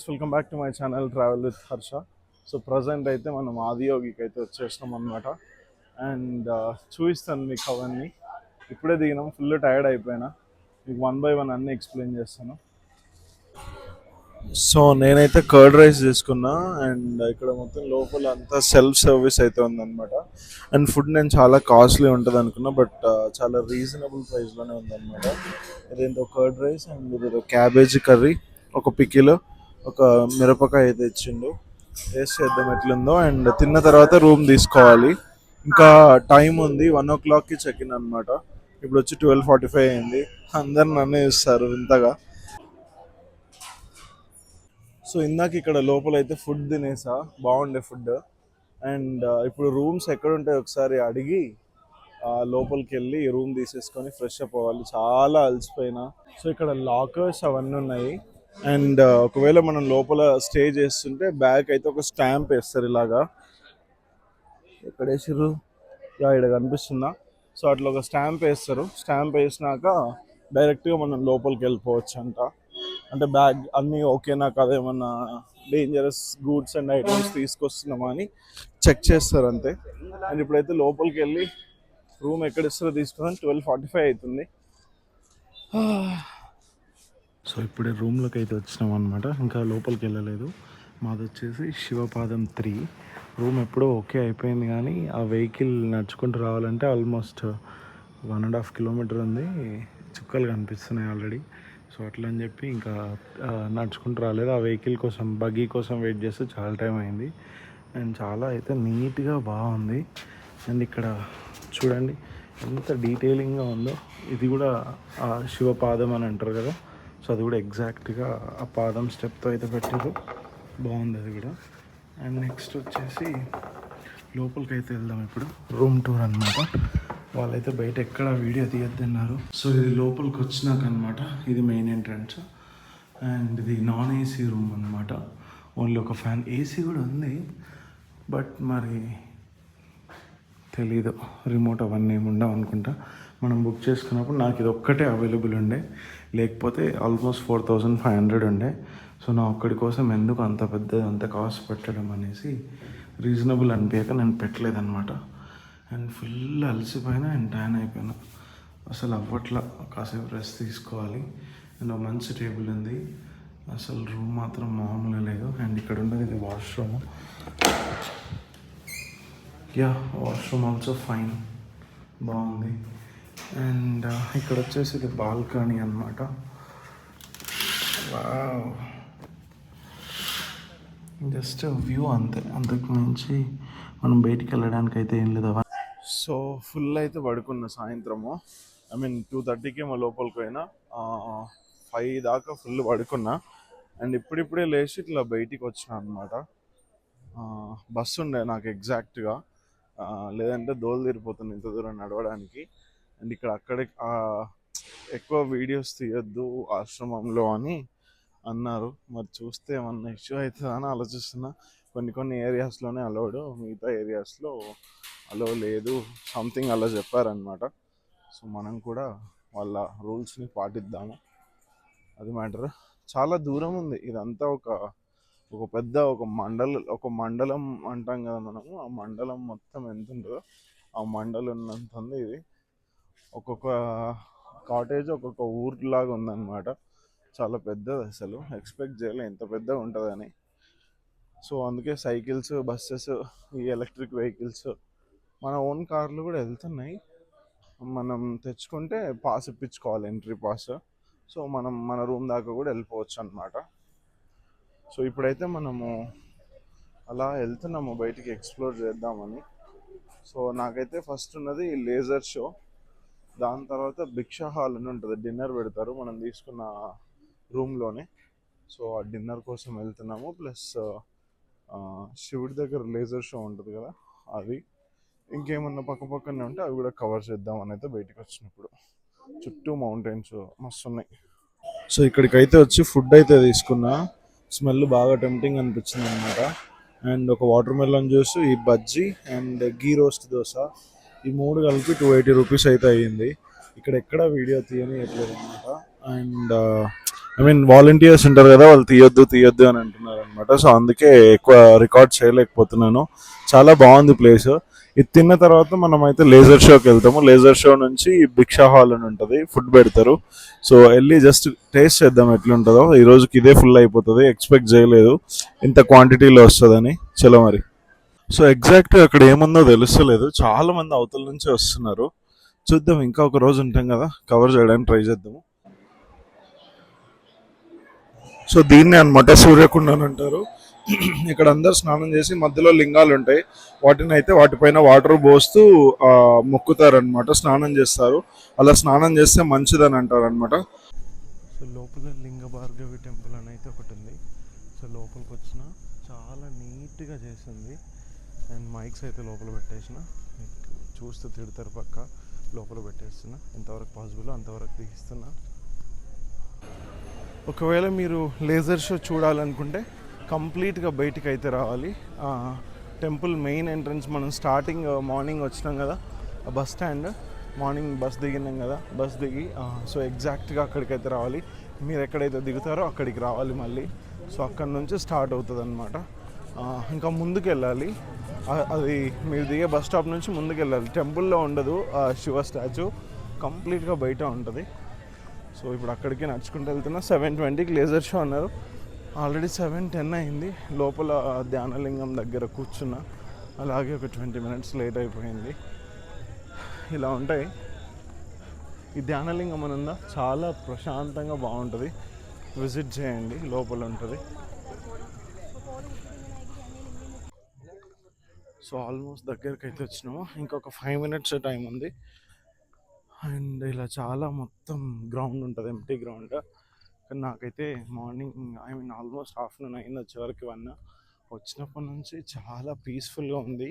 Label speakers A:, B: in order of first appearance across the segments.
A: Guys, welcome back to my channel travel with Harsha. So present అయితే మనం ఆదియోగికి అయితే వచ్చేసినాం అనమాట. అండ్ చూపిస్తాను మీకు అవన్నీ. ఇప్పుడే దిగినాం, ఫుల్ టైర్డ్ అయిపోయినా. మీకు వన్ బై వన్ అన్నీ ఎక్స్ప్లెయిన్ చేస్తాను. సో నేనైతే కర్డ్ రైస్ తీసుకున్నా. అండ్ ఇక్కడ మొత్తం లోపల అంతా సెల్ఫ్ సర్వీస్ అయితే ఉందన్నమాట. అండ్ ఫుడ్ నేను చాలా కాస్ట్లీ ఉంటుంది అనుకున్నా, బట్ చాలా రీజనబుల్ ప్రైస్లోనే ఉందన్నమాట. ఇదేంటో కర్డ్ రైస్ అండ్ ఇదేదో క్యాబేజీ కర్రీ, ఒక పికిల్, ఒక మిరపకాయ అయితే ఇచ్చిండు. టేస్ట్ చేద్దాం ఎట్లుందో. అండ్ తిన్న తర్వాత రూమ్ తీసుకోవాలి. ఇంకా టైం ఉంది, 1 o'clockకి చెక్ ఇన్ అనమాట. ఇప్పుడు వచ్చి 12:45 అయింది. అందరు నన్నే ఇస్తారు వింతగా. సో ఇందాక ఇక్కడ లోపల అయితే ఫుడ్ తినేసా, బాగుండే ఫుడ్. అండ్ ఇప్పుడు రూమ్స్ ఎక్కడ ఉంటాయి ఒకసారి అడిగి లోపలికి వెళ్ళి రూమ్ తీసేసుకొని ఫ్రెష్ అప్ అవ్వాలి. చాలా అలసిపోయినా. సో ఇక్కడ లాకర్స్ అవన్నీ ఉన్నాయి. అండ్ ఒకవేళ మనం లోపల స్టే చేస్తుంటే బ్యాగ్ అయితే ఒక స్టాంప్ వేస్తారు ఇలాగా. ఎక్కడ వేసారు? ఇక్కడ కనిపిస్తుందా? సో అట్లా ఒక స్టాంప్ వేస్తారు. స్టాంప్ వేసినాక డైరెక్ట్గా మనం లోపలికి వెళ్ళిపోవచ్చు అంట. అంటే బ్యాగ్ అన్నీ ఓకేనా కదా, ఏమన్నా డేంజరస్ గూడ్స్ అండ్ ఐటమ్స్ తీసుకొస్తున్నామా అని చెక్ చేస్తారు అంతే. అండ్ ఇప్పుడైతే లోపలికి వెళ్ళి రూమ్ ఎక్కడ ఇస్తారో తీసుకున్నాను. 12:45 అవుతుంది. సో ఇప్పుడే రూమ్లోకి అయితే వచ్చినాం అనమాట. ఇంకా లోపలికి వెళ్ళలేదు. మాది వచ్చేసి శివపాదం 3. రూమ్ ఎప్పుడో ఓకే అయిపోయింది, కానీ ఆ వెహికల్ నడుచుకుంటూ రావాలంటే ఆల్మోస్ట్ 1.5 కిలోమీటర్ ఉంది. చుక్కలు కనిపిస్తున్నాయి ఆల్రెడీ. సో అట్లా అని చెప్పి ఇంకా నడుచుకుంటూ రాలేదు. ఆ వెహికల్ కోసం, బగ్గీ కోసం వెయిట్ చేస్తే చాలా టైం అయింది. అండ్ చాలా అయితే నీట్గా బాగుంది. అండ్ ఇక్కడ చూడండి ఎంత డీటెయిలింగ్గా ఉందో. ఇది కూడా శివపాదం అని అంటారు కదా, సో అది కూడా ఎగ్జాక్ట్గా ఆ పాదం స్టెప్తో అయితే పెట్టారు. బాగుంది అది కూడా. అండ్ నెక్స్ట్ వచ్చేసి లోపలికి అయితే వెళ్దాం. ఇప్పుడు రూమ్ టూర్ అనమాట. వాళ్ళైతే బయట ఎక్కడ వీడియో తీయొద్దన్నారు. సో ఇది లోపలికి వచ్చినాక అనమాట. ఇది మెయిన్ ఎంట్రన్స్. అండ్ ఇది నాన్ ఏసీ రూమ్ అనమాట. ఓన్లీ ఒక ఫ్యాన్. ఏసీ కూడా ఉంది, బట్ మరి తెలీదు, రిమోట్ అవన్నీ ఏమి ఉండవు అనుకుంటా. మనం బుక్ చేసుకున్నప్పుడు నాకు ఇది ఒక్కటే అవైలబుల్ ఉండే, లేకపోతే ఆల్మోస్ట్ 4,500 ఉండే. సో నా ఒక్కడి కోసం ఎందుకు అంత పెద్ద అంత కాస్ట్ పెట్టడం అనేసి రీజనబుల్ అనిపించక నేను పెట్టలేదన్నమాట. అండ్ ఫుల్ అలసిపోయినా అండ్ ట్యాన్ అయిపోయినా. అసలు అవ్వట్లా, కాసేపు రెస్ట్ తీసుకోవాలి. అండ్ ఒక మంచి టేబుల్ ఉంది. అసలు రూమ్ మాత్రం మామూలుగా లేదు. అండ్ ఇక్కడ ఉండేది ఇది washroom. Yeah, washroom also fine, బాగుంది. అండ్ ఇక్కడ వచ్చేసి ఇది బాల్కనీ అనమాట. వావ్, జస్ట్ వ్యూ అంతే, అంతకు మించి మనం బయటికి వెళ్ళడానికి అయితే ఏం లేదు. సో ఫుల్ అయితే పడుకున్న సాయంత్రము. ఐ మీన్ 2:30కి మా లోపలికి పోయినా, 5 దాకా ఫుల్ పడుకున్నా. అండ్ ఇప్పుడిప్పుడే లేచి ఇట్లా బయటికి వచ్చిన అనమాట. బస్సు ఉండే నాకు ఎగ్జాక్ట్గా, లేదంటే దోలు తీరిపోతుంది ఇంత దూరం నడవడానికి. అండ్ ఇక్కడ అక్కడే ఎక్కువ వీడియోస్ తీయొద్దు ఆశ్రమంలో అని అన్నారు. మరి చూస్తే ఏమన్నా ఇష్యూ అవుతుందా అని ఆలోచిస్తున్నా. కొన్ని ఏరియాస్లోనే అలౌడ్, మిగతా ఏరియాస్లో అలో లేదు, సంథింగ్ అలా చెప్పారనమాట. సో మనం కూడా వాళ్ళ రూల్స్ని పాటిద్దాము, అది మ్యాటర్. చాలా దూరం ఉంది ఇదంతా. ఒక పెద్ద ఒక మండలం అంటాం కదా మనము. ఆ మండలం మొత్తం ఎంత ఉంటుందో ఆ మండలం ఉన్నంత ఉంది ఇది. ఒక్కొక్క కాటేజ్ ఒక్కొక్క ఊర్లాగా ఉందన్నమాట. చాలా పెద్దది, అసలు ఎక్స్పెక్ట్ చేయలే ఎంత పెద్దగా ఉంటుందని. సో అందుకే సైకిల్స్, బస్సెస్, ఈ ఎలక్ట్రిక్ వెహికల్స్, మన ఓన్ కార్లు కూడా వెళ్తున్నాయి. మనం తెచ్చుకుంటే పాస్ ఇప్పించుకోవాలి, ఎంట్రీ పాస్. సో మనం మన రూమ్ దాకా కూడా వెళ్ళిపోవచ్చు అనమాట. సో ఇప్పుడైతే మనము అలా వెళ్తున్నాము బయటికి ఎక్స్ప్లోర్ చేద్దామని. సో నాకైతే ఫస్ట్ ఉన్నది లేజర్ షో, దాని తర్వాత భిక్షా హాల్ అని ఉంటుంది, డిన్నర్ పెడతారు మనం తీసుకున్న రూమ్లోనే. సో ఆ డిన్నర్ కోసం వెళ్తున్నాము. ప్లస్ శివుడి దగ్గర లేజర్ షో ఉంటుంది కదా, అది. ఇంకేమన్నా పక్కనే ఉంటే అవి కూడా కవర్ చేద్దామని అయితే బయటికి వచ్చినప్పుడు. చుట్టూ మౌంటైన్స్ మస్తు ఉన్నాయి. సో ఇక్కడికైతే వచ్చి ఫుడ్ అయితే తీసుకున్నా. స్మెల్ బాగా టెంప్టింగ్ అనిపించింది అనమాట. అండ్ ఒక వాటర్ మెలన్ జ్యూస్, ఈ bajji and ghee roast dosa, ఈ 3 కలిపి 280 రూపీస్ అయితే అయ్యింది. ఇక్కడ ఎక్కడ వీడియో తీయట్లేదు అనమాట. ఐ మీన్ వాలంటీర్స్ ఉంటారు కదా, వాళ్ళు తీయొద్దు తీయొద్దు అని అంటున్నారు అనమాట. సో అందుకే ఎక్కువ రికార్డ్ చేయలేకపోతున్నాను. చాలా బాగుంది ప్లేస్. ఇది తిన్న తర్వాత మనం అయితే లేజర్ షోకి వెళ్తాము. లేజర్ షో నుంచి భిక్షా హాల్ అని ఉంటుంది, ఫుడ్ పెడతారు. సో వెళ్ళి జస్ట్ టేస్ట్ చేద్దాం ఎట్లుంటుందో. ఈ రోజుకి ఇదే ఫుల్ అయిపోతుంది, ఎక్స్పెక్ట్ చేయలేదు ఇంత క్వాంటిటీలో వస్తుందని. చలో మరి. సో ఎగ్జాక్ట్ అక్కడ ఏముందో తెలుస్తలేదు, చాలా మంది అవతల నుంచి వస్తున్నారు. చూద్దాం, ఇంకా ఒక రోజు ఉంటాం కదా, కవర్ చేయడానికి ట్రై చేద్దాము. సో దీన్ని అనమాట సూర్యకుండం అని అంటారు. ఇక్కడ అందరు స్నానం చేసి మధ్యలో లింగాలు ఉంటాయి, వాటిని అయితే వాటిపైన వాటర్ పోస్తూ మొక్కుతారనమాట, స్నానం చేస్తారు. అలా స్నానం చేస్తే మంచిదని అంటారు అనమాట. సో లోపల లింగ భార్గవి టెంపుల్ అని అయితే ఒకటి ఉంది. సో లోపలికి వచ్చిన చాలా నీట్గా చేసింది. అండ్ మైక్స్ అయితే లోపల పెట్టేసిన, చూస్తూ తిడతారు పక్క, లోపల పెట్టేస్తున్నా. ఎంతవరకు పాసిబుల్ అంతవరకు తీస్తున్నా. ఒకవేళ మీరు లేజర్ షో చూడాలనుకుంటే కంప్లీట్గా బయటికి అయితే రావాలి. టెంపుల్ మెయిన్ ఎంట్రన్స్ మనం స్టార్టింగ్ మార్నింగ్ వచ్చినాం కదా, బస్ స్టాండ్, మార్నింగ్ బస్ దిగినాం కదా, బస్ దిగి సో ఎగ్జాక్ట్గా అక్కడికైతే రావాలి. మీరు ఎక్కడైతే దిగుతారో అక్కడికి రావాలి మళ్ళీ. సో అక్కడ నుంచి స్టార్ట్ అవుతుంది అనమాట. ఇంకా ముందుకు వెళ్ళాలి, అది మీరు దిగే బస్ స్టాప్ నుంచి ముందుకు వెళ్ళాలి. టెంపుల్లో ఉండదు శివ స్టాచ్యూ, కంప్లీట్గా బయట ఉంటుంది. సో ఇప్పుడు అక్కడికి నడుచుకుంటూ వెళ్తున్నా. 7:20కి లేజర్ షో అన్నారు, ఆల్రెడీ 7:10 అయింది. లోపల ధ్యానలింగం దగ్గర కూర్చున్నా, అలాగే ఒక 20 minutes లేట్ అయిపోయింది. ఇలా ఉంటాయి. ఈ ధ్యానలింగం అని ఉందా, చాలా ప్రశాంతంగా బాగుంటుంది, విజిట్ చేయండి, లోపల ఉంటుంది. సో ఆల్మోస్ట్ దగ్గరికి అయితే వచ్చినాము, ఇంకొక 5 minutes టైం ఉంది. అండ్ ఇలా చాలా మొత్తం గ్రౌండ్ ఉంటుంది, ఎంప్టీ గ్రౌండ్. కానీ నాకైతే మార్నింగ్ ఆల్మోస్ట్ ఆఫ్టర్నూన్ అయింది వచ్చేవరకు 1. వచ్చినప్పటి నుంచి చాలా పీస్ఫుల్గా ఉంది.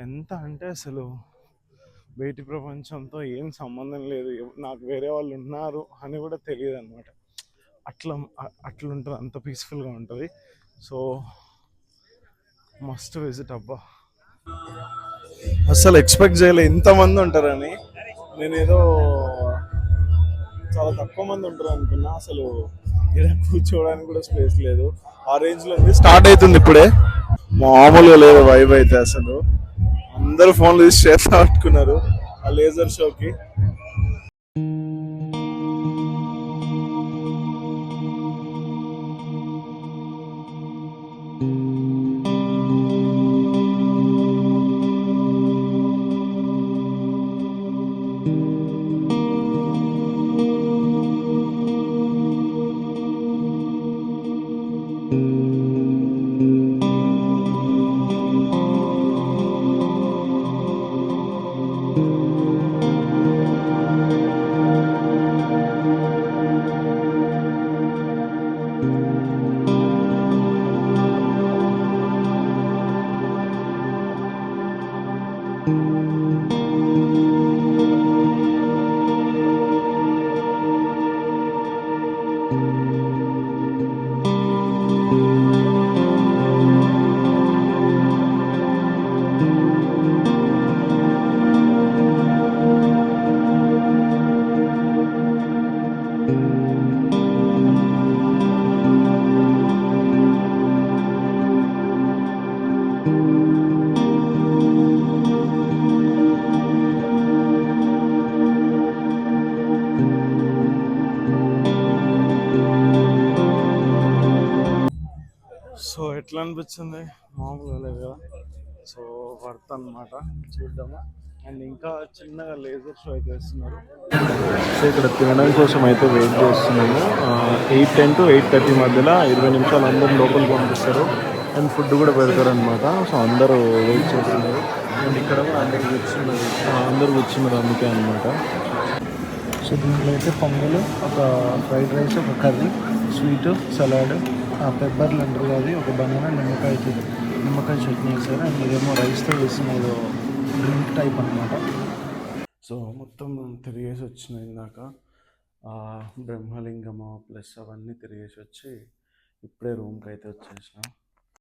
A: ఎంత అంటే అసలు బయటి ప్రపంచంతో ఏం సంబంధం లేదు, నాకు వేరే వాళ్ళు ఉన్నారు అని కూడా తెలియదు అనమాట. అట్లుంటుంది, అంత పీస్ఫుల్గా ఉంటుంది. So must visit. అబ్బా, అసలు ఎక్స్పెక్ట్ చేయలే ఇంతమంది ఉంటారని. నేను ఏదో చాలా తక్కువ మంది ఉంటారు అనుకున్నా, అసలు ఇక్కడ కూర్చోవడానికి కూడా స్పేస్ లేదు. ఆ రేంజ్లో ఉంది. స్టార్ట్ అవుతుంది ఇప్పుడే, మామూలుగా లేదు వైబ్ అయితే. అసలు అందరూ ఫోన్లు తీసి చేస్తా పట్టుకున్నారు ఆ లేజర్ షోకి. సో ఎట్లా అనిపించింది, మామూలుగా లేదు కదా. సో వర్త్ అనమాట, చూద్దాము. అండ్ ఇంకా చిన్నగా లేజర్ షో అయితే వేస్తున్నారు. సో ఇక్కడ తినడం కోసం అయితే వెయిట్ చేస్తున్నాము. 8:10 to 8:30 మధ్యలో 20 నిమిషాలు అందరూ లోపలికి పంపిస్తారు. అండ్ ఫుడ్ కూడా పెడతారు అనమాట. సో అందరూ వెయిట్ చేస్తున్నారు. అండ్ ఇక్కడ కూడా అందరూ కూర్చున్నారు అందుకే అనమాట. సో దీంట్లో అయితే పొంగల్, ఒక ఫ్రైడ్ రైస్, ఒక కర్రీ, స్వీట్, సలాడ్, పెప్పర్లు అంటారు అది, ఒక బనానా, నిమ్మకాయ చట్నీ వేసారు. అండ్ ఇదేమో రైస్తో వేసిన డ్రింక్ టైప్ అనమాట. సో మొత్తం తిరిగేసి వచ్చినాయి ఇందాక, బ్రహ్మలింగము ప్లస్ అవన్నీ తిరిగేసి వచ్చి ఇప్పుడే రూమ్కి అయితే వచ్చేసినాం.